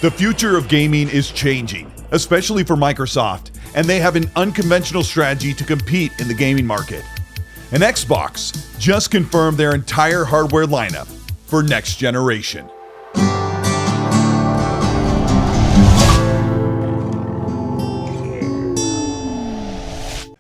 The future of gaming is changing, especially for Microsoft, and they have an unconventional strategy to compete in the gaming market. And Xbox just confirmed their entire hardware lineup for next generation.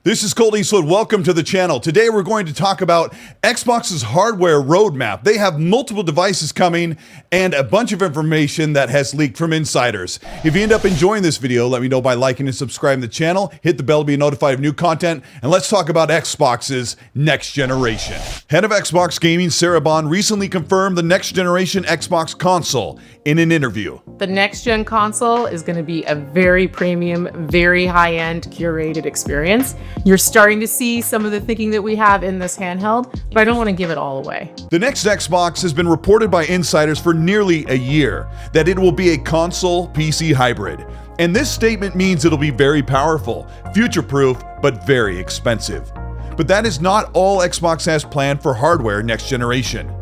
This is Colteastwood. Welcome to the channel. Today we're going to talk about Xbox's hardware roadmap. They have multiple devices coming and a bunch of information that has leaked from insiders. If you end up enjoying this video, let me know by liking and subscribing to the channel. Hit the bell to be notified of new content. And let's talk about Xbox's next generation. Head of Xbox Gaming, Sarah Bond, recently confirmed the next generation Xbox console in an interview. The next gen console is going to be a very premium, very high-end curated experience. You're starting to see some of the thinking that we have in this handheld, but I don't want to give it all away. The next Xbox has been reported by insiders for nearly a year that it will be a console PC hybrid. And this statement means it'll be very powerful, future-proof, but very expensive. But that is not all Xbox has planned for hardware next generation.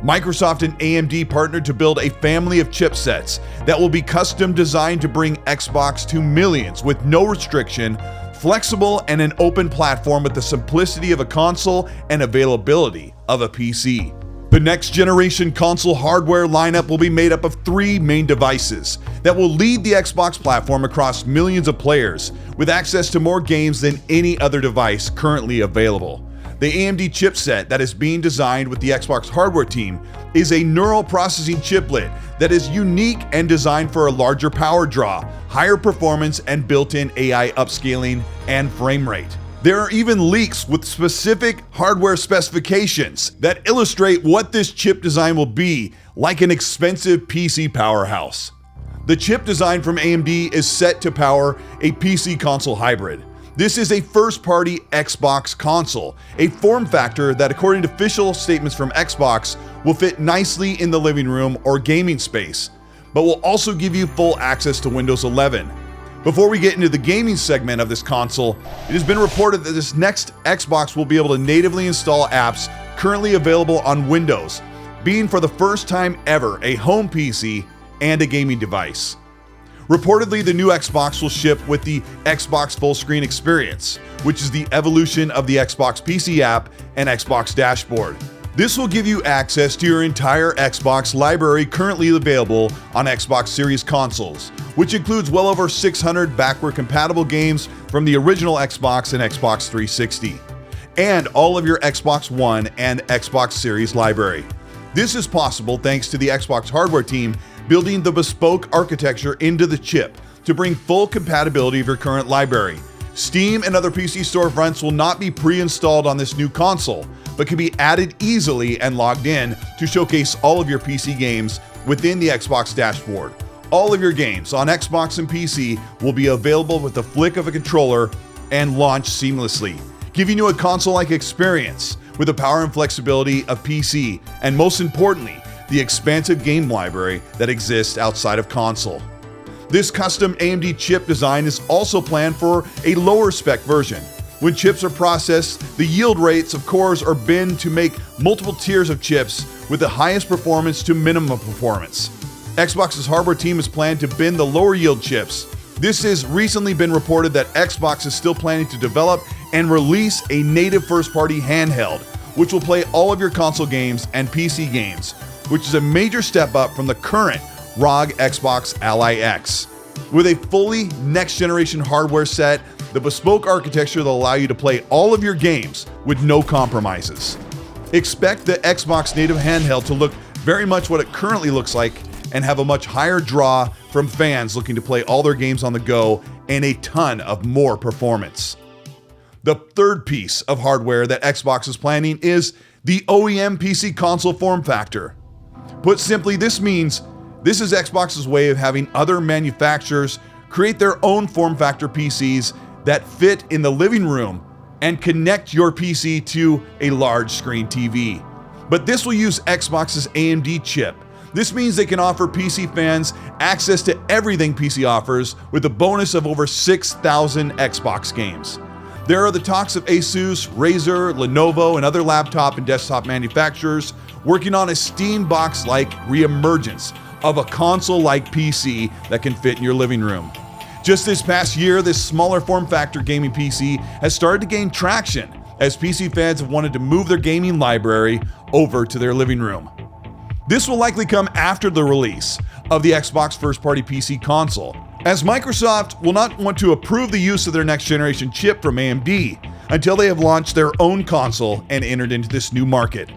Microsoft and AMD partnered to build a family of chipsets that will be custom designed to bring Xbox to millions with no restriction, flexible and an open platform with the simplicity of a console and availability of a PC. The next generation console hardware lineup will be made up of three main devices that will lead the Xbox platform across millions of players with access to more games than any other device currently available. The AMD chipset that is being designed with the Xbox hardware team is a neural processing chiplet that is unique and designed for a larger power draw, higher performance, and built-in AI upscaling and frame rate. There are even leaks with specific hardware specifications that illustrate what this chip design will be, like an expensive PC powerhouse. The chip design from AMD is set to power a PC console hybrid. This is a first-party Xbox console, a form factor that, according to official statements from Xbox, will fit nicely in the living room or gaming space, but will also give you full access to Windows 11. Before we get into the gaming segment of this console, it has been reported that this next Xbox will be able to natively install apps currently available on Windows, being for the first time ever a home PC and a gaming device. Reportedly, the new Xbox will ship with the Xbox Full Screen Experience, which is the evolution of the Xbox PC app and Xbox Dashboard. This will give you access to your entire Xbox library currently available on Xbox Series consoles, which includes well over 600 backward-compatible games from the original Xbox and Xbox 360, and all of your Xbox One and Xbox Series library. This is possible thanks to the Xbox hardware team building the bespoke architecture into the chip to bring full compatibility of your current library. Steam and other PC storefronts will not be pre-installed on this new console, but can be added easily and logged in to showcase all of your PC games within the Xbox dashboard. All of your games on Xbox and PC will be available with the flick of a controller and launch seamlessly, giving you a console-like experience with the power and flexibility of PC, and most importantly, the expansive game library that exists outside of console. This custom AMD chip design is also planned for a lower spec version. When chips are processed, the yield rates of cores are binned to make multiple tiers of chips with the highest performance to minimum performance. Xbox's hardware team is planned to bin the lower yield chips. This has recently been reported that Xbox is still planning to develop and release a native first-party handheld, which will play all of your console games and PC games, which is a major step up from the current ROG Xbox Ally X. With a fully next-generation hardware set, the bespoke architecture will allow you to play all of your games with no compromises. Expect the Xbox native handheld to look very much what it currently looks like and have a much higher draw from fans looking to play all their games on the go and a ton of more performance. The third piece of hardware that Xbox is planning is the OEM PC console form factor. Put simply, this means this is Xbox's way of having other manufacturers create their own form factor PCs that fit in the living room and connect your PC to a large screen TV. But this will use Xbox's AMD chip. This means they can offer PC fans access to everything PC offers with a bonus of over 6,000 Xbox games. There are the talks of Asus, Razer, Lenovo, and other laptop and desktop manufacturers working on a Steam box-like reemergence of a console-like PC that can fit in your living room. Just this past year, this smaller form factor gaming PC has started to gain traction as PC fans have wanted to move their gaming library over to their living room. This will likely come after the release of the Xbox first-party PC console, as Microsoft will not want to approve the use of their next-generation chip from AMD until they have launched their own console and entered into this new market.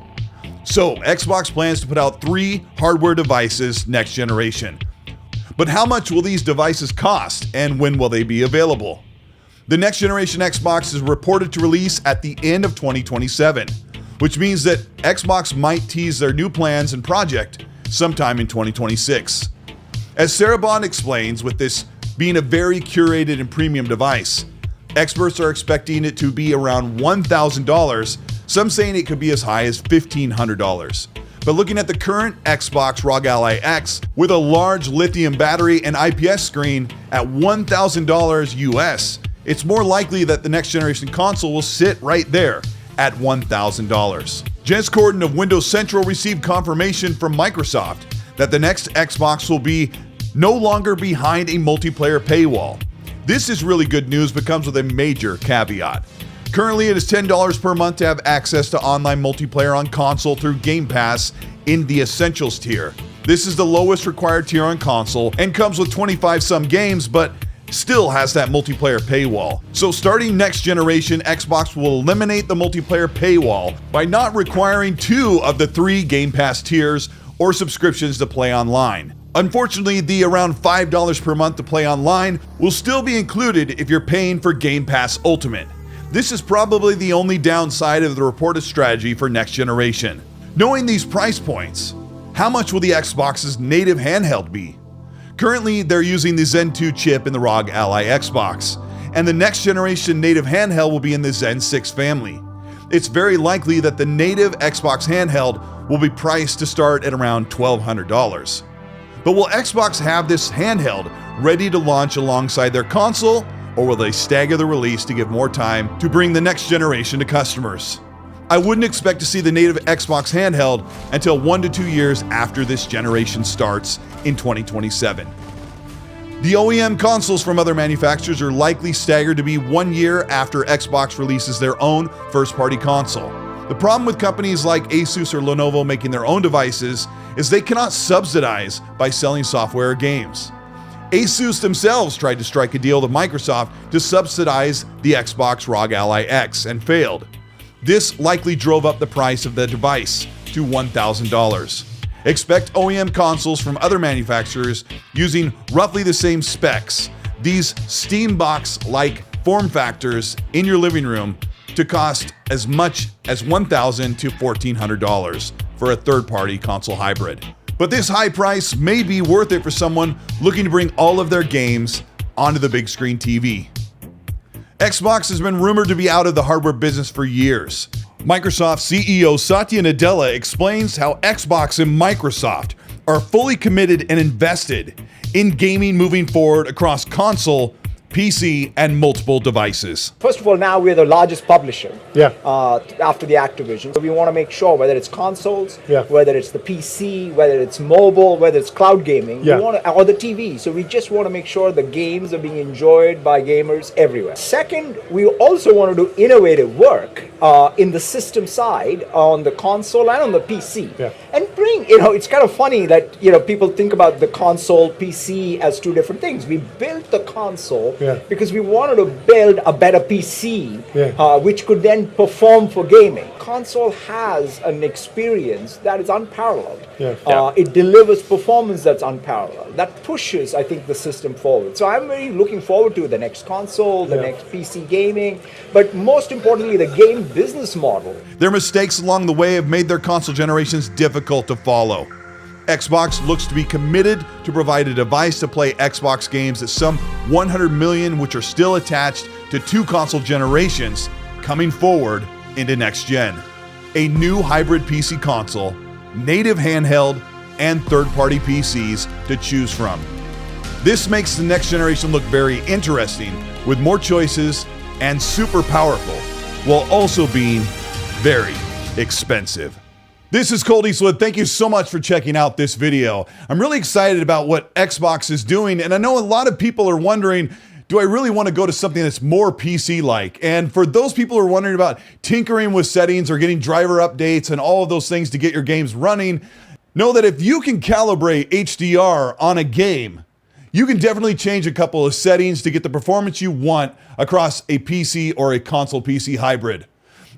So, Xbox plans to put out 3 hardware devices next generation. But how much will these devices cost, and when will they be available? The next generation Xbox is reported to release at the end of 2027, which means that Xbox might tease their new plans and project sometime in 2026. As Sarah Bond explains, with this being a very curated and premium device, experts are expecting it to be around $1,000, some saying it could be as high as $1,500. But looking at the current Xbox ROG Ally X with a large lithium battery and IPS screen at $1,000 US, it's more likely that the next generation console will sit right there at $1,000. Jens Corden of Windows Central received confirmation from Microsoft that the next Xbox will be no longer behind a multiplayer paywall. This is really good news, but comes with a major caveat. Currently, it is $10 per month to have access to online multiplayer on console through Game Pass in the Essentials tier. This is the lowest required tier on console and comes with 25 some games, but still has that multiplayer paywall. So starting next generation, Xbox will eliminate the multiplayer paywall by not requiring 2 of the 3 Game Pass tiers or subscriptions to play online. Unfortunately, the around $5 per month to play online will still be included if you're paying for Game Pass Ultimate. This is probably the only downside of the reported strategy for next generation. Knowing these price points, how much will the Xbox's native handheld be? Currently, they're using the Zen 2 chip in the ROG Ally Xbox, and the next generation native handheld will be in the Zen 6 family. It's very likely that the native Xbox handheld will be priced to start at around $1,200. But will Xbox have this handheld ready to launch alongside their console, or will they stagger the release to give more time to bring the next generation to customers? I wouldn't expect to see the native Xbox handheld until 1 to 2 years after this generation starts in 2027. The OEM consoles from other manufacturers are likely staggered to be 1 year after Xbox releases their own first-party console. The problem with companies like Asus or Lenovo making their own devices is they cannot subsidize by selling software or games. Asus themselves tried to strike a deal with Microsoft to subsidize the Xbox ROG Ally X and failed. This likely drove up the price of the device to $1,000. Expect OEM consoles from other manufacturers using roughly the same specs, these Steambox-like form factors in your living room, to cost as much as $1,000 to $1,400 for a third-party console hybrid. But this high price may be worth it for someone looking to bring all of their games onto the big screen TV. Xbox has been rumored to be out of the hardware business for years. Microsoft CEO Satya Nadella explains how Xbox and Microsoft are fully committed and invested in gaming moving forward across console, PC, and multiple devices. First of all, now we're the largest publisher after the Activision. So we want to make sure whether it's consoles, whether it's the PC, whether it's mobile, whether it's cloud gaming, we want to, or the TV. So we just want to make sure the games are being enjoyed by gamers everywhere. Second, we also want to do innovative work in the system side on the console and on the PC. And bring, it's kind of funny that, people think about the console, PC as 2 different things. We built the console because we wanted to build a better PC, which could then perform for gaming. Console has an experience that is unparalleled. It delivers performance that's unparalleled. That pushes, I think, the system forward. So I'm very looking forward to the next console, the next PC gaming, but most importantly, the game business model. Their mistakes along the way have made their console generations difficult to follow. Xbox looks to be committed to provide a device to play Xbox games at some 100 million, which are still attached to 2 console generations coming forward into next gen. A new hybrid PC console, native handheld, and third-party PCs to choose from. This makes the next generation look very interesting, with more choices and super powerful, while also being very expensive. This is Colteastwood. Thank you so much for checking out this video. I'm really excited about what Xbox is doing, and I know a lot of people are wondering, do I really want to go to something that's more PC-like? And for those people who are wondering about tinkering with settings or getting driver updates and all of those things to get your games running, know that if you can calibrate HDR on a game, you can definitely change a couple of settings to get the performance you want across a PC or a console PC hybrid.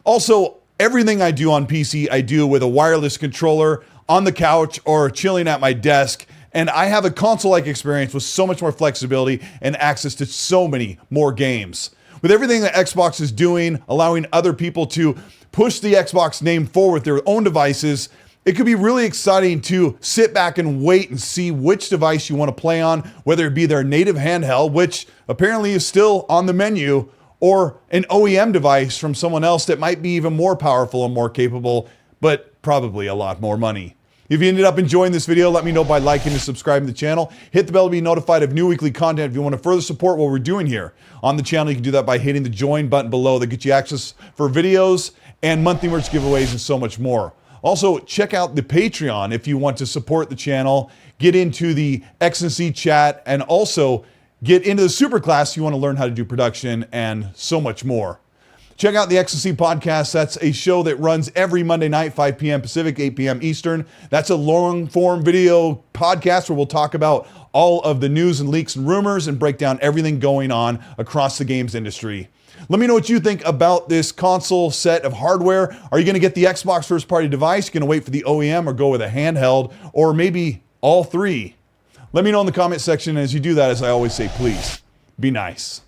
Also, everything I do on PC, I do with a wireless controller on the couch or chilling at my desk. And I have a console-like experience with so much more flexibility and access to so many more games. With everything that Xbox is doing, allowing other people to push the Xbox name forward with their own devices, it could be really exciting to sit back and wait and see which device you want to play on, whether it be their native handheld, which apparently is still on the menu, or an OEM device from someone else that might be even more powerful and more capable, but probably a lot more money. If you ended up enjoying this video, let me know by liking and subscribing to the channel. Hit the bell to be notified of new weekly content. If you want to further support what we're doing here on the channel, you can do that by hitting the join button below that gets you access for videos and monthly merch giveaways and so much more. Also, check out the Patreon if you want to support the channel, get into the X&C chat, and also get into the Superclass if you want to learn how to do production and so much more. Check out the X&C podcast. That's a show that runs every Monday night, 5 p.m. Pacific, 8 p.m. Eastern. That's a long-form video podcast where we'll talk about all of the news and leaks and rumors and break down everything going on across the games industry. Let me know what you think about this console set of hardware. Are you going to get the Xbox first-party device? You're going to wait for the OEM or go with a handheld, or maybe all three? Let me know in the comment section. As you do that, as I always say, please be nice.